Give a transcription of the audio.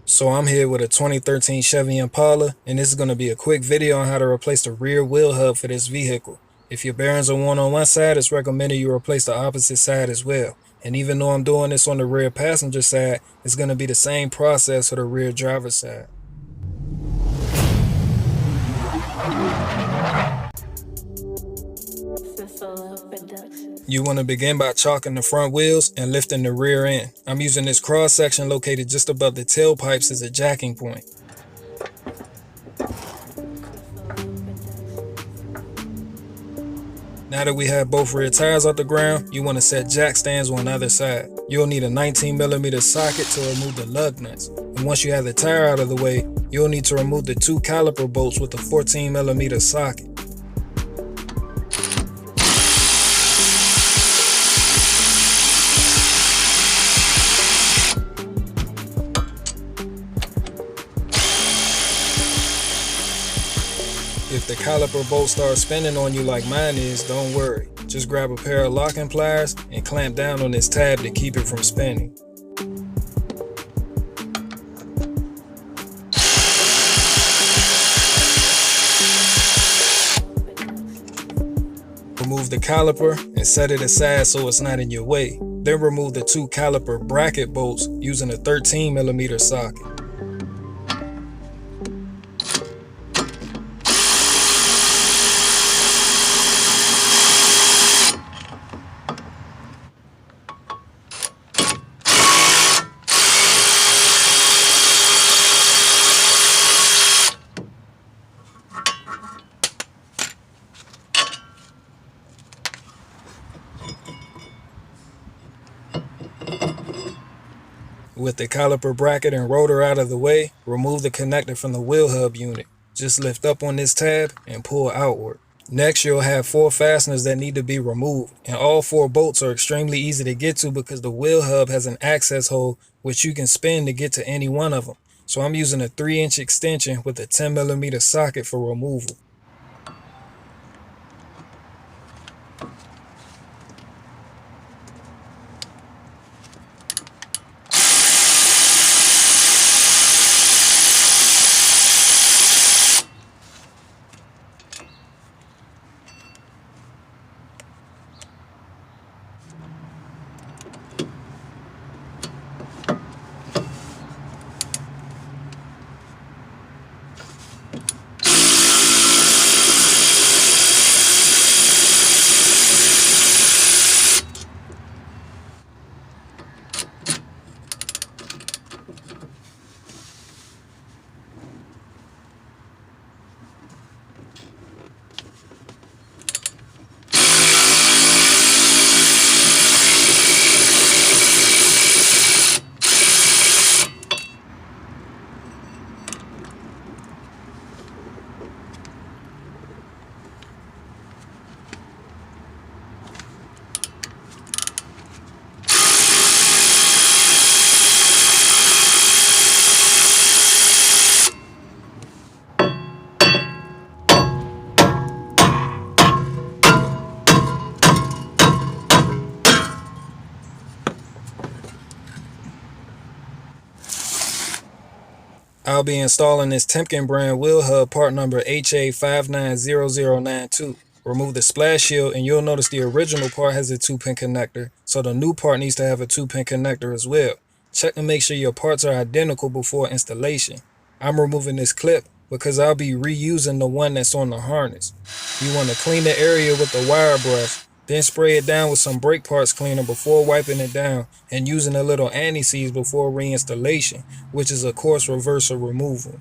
So I'm here with a 2013 Chevy Impala, and this is going to be a quick video on how to replace the rear wheel hub for this vehicle. If your bearings are worn on one side, it's recommended you replace the opposite side as well. And even though I'm doing this on the rear passenger side, it's going to be the same process for the rear driver side. You want to begin by chalking the front wheels and lifting the rear end. I'm using this cross section located just above the tailpipes as a jacking point. Now that we have both rear tires off the ground, you want to set jack stands on either side. You'll need a 19mm socket to remove the lug nuts. And once you have the tire out of the way, you'll need to remove the two caliper bolts with the 14mm socket. If the caliper bolt starts spinning on you like mine is, don't worry. Just grab a pair of locking pliers and clamp down on this tab to keep it from spinning. Remove the caliper and set it aside so it's not in your way. Then remove the two caliper bracket bolts using a 13mm socket. With the caliper bracket and rotor out of the way, remove the connector from the wheel hub unit. Just lift up on this tab and pull outward. Next, you'll have 4 fasteners that need to be removed, and all 4 bolts are extremely easy to get to because the wheel hub has an access hole which you can spin to get to any one of them. So I'm using a 3-inch extension with a 10mm socket for removal. I'll be installing this Timken brand wheel hub part number HA590092. Remove the splash shield and you'll notice the original part has a 2-pin connector, so the new part needs to have a 2-pin connector as well. Check to make sure your parts are identical before installation. I'm removing this clip because I'll be reusing the one that's on the harness. You want to clean the area with the wire brush, then spray it down with some brake parts cleaner before wiping it down and using a little anti-seize before reinstallation, which is a coarse reversal removal.